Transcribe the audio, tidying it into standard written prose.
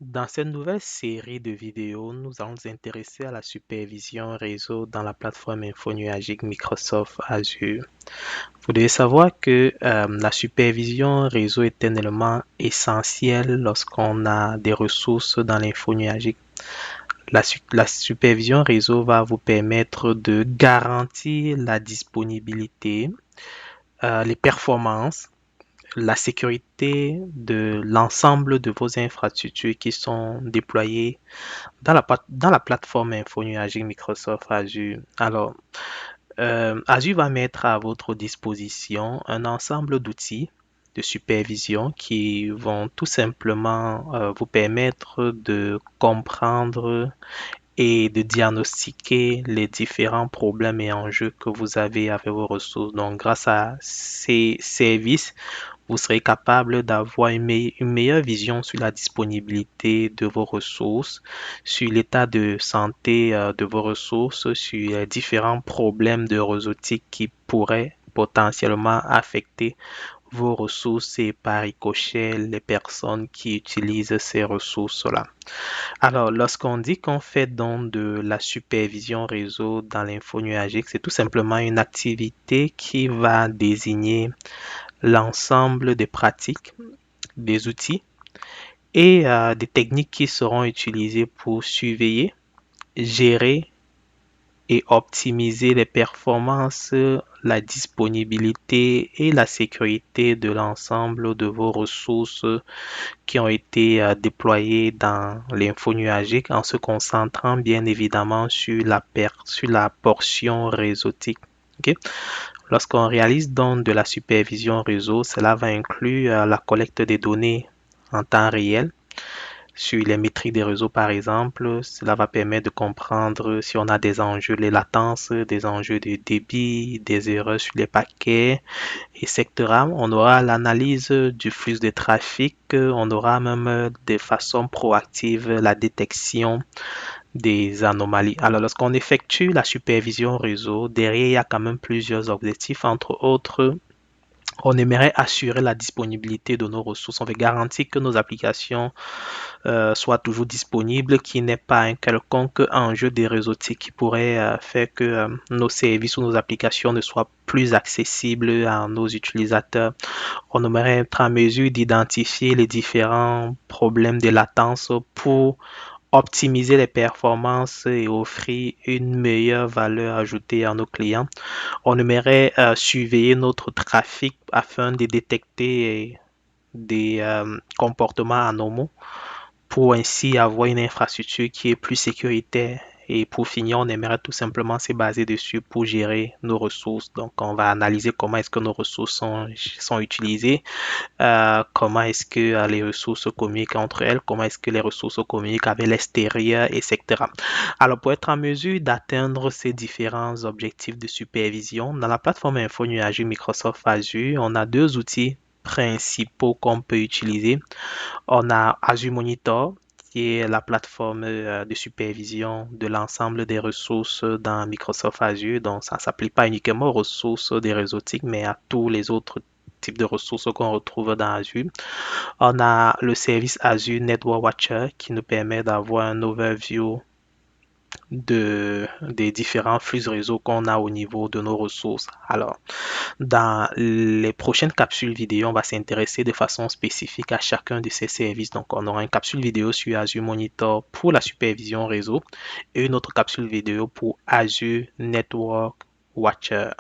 Dans cette nouvelle série de vidéos, nous allons nous intéresser à la supervision réseau dans la plateforme infonuagique Microsoft Azure. Vous devez savoir que la supervision réseau est un élément essentiel lorsqu'on a des ressources dans l'infonuagique. La supervision réseau va vous permettre de garantir la disponibilité, les performances, la sécurité de l'ensemble de vos infrastructures qui sont déployées dans la plateforme infonuagique Microsoft Azure. Alors, Azure va mettre à votre disposition un ensemble d'outils de supervision qui vont tout simplement vous permettre de comprendre et de diagnostiquer les différents problèmes et enjeux que vous avez avec vos ressources. Donc, grâce à ces services, vous serez capable d'avoir une meilleure vision sur la disponibilité de vos ressources, sur l'état de santé de vos ressources, sur les différents problèmes de réseautique qui pourraient potentiellement affecter vos ressources et par ricochet les personnes qui utilisent ces ressources-là. Alors, lorsqu'on dit qu'on fait donc de la supervision réseau dans l'info nuagique, c'est tout simplement une activité qui va désigner l'ensemble des pratiques, des outils et des techniques qui seront utilisées pour surveiller, gérer et optimiser les performances, la disponibilité et la sécurité de l'ensemble de vos ressources qui ont été déployées dans l'info nuagique en se concentrant bien évidemment sur la portion réseautique. Ok. Lorsqu'on réalise donc de la supervision réseau, cela va inclure la collecte des données en temps réel sur les métriques des réseaux, par exemple. Cela va permettre de comprendre si on a des enjeux, les latences, des enjeux de débit, des erreurs sur les paquets, etc. On aura l'analyse du flux de trafic, on aura même de façon proactive la détection des anomalies. Alors, lorsqu'on effectue la supervision réseau, derrière, il y a quand même plusieurs objectifs, entre autres. On aimerait assurer la disponibilité de nos ressources. On veut garantir que nos applications soient toujours disponibles, qu'il n'y ait pas un quelconque enjeu des réseautiques qui pourrait faire que nos services ou nos applications ne soient plus accessibles à nos utilisateurs. On aimerait être en mesure d'identifier les différents problèmes de latence pour optimiser les performances et offrir une meilleure valeur ajoutée à nos clients. On aimerait surveiller notre trafic afin de détecter des comportements anormaux pour ainsi avoir une infrastructure qui est plus sécuritaire. Et pour finir, on aimerait tout simplement se baser dessus pour gérer nos ressources. Donc, on va analyser comment est-ce que nos ressources sont utilisées, comment est-ce que les ressources communiquent entre elles, comment est-ce que les ressources communiquent avec l'extérieur, etc. Alors, pour être en mesure d'atteindre ces différents objectifs de supervision, dans la plateforme Info Nuagique Microsoft Azure, on a deux outils principaux qu'on peut utiliser. On a Azure Monitor, qui est la plateforme de supervision de l'ensemble des ressources dans Microsoft Azure. Donc, ça ne s'applique pas uniquement aux ressources des réseautiques, mais à tous les autres types de ressources qu'on retrouve dans Azure. On a le service Azure Network Watcher qui nous permet d'avoir un overview des différents flux réseau qu'on a au niveau de nos ressources. Alors, dans les prochaines capsules vidéo, on va s'intéresser de façon spécifique à chacun de ces services. Donc, on aura une capsule vidéo sur Azure Monitor pour la supervision réseau et une autre capsule vidéo pour Azure Network Watcher.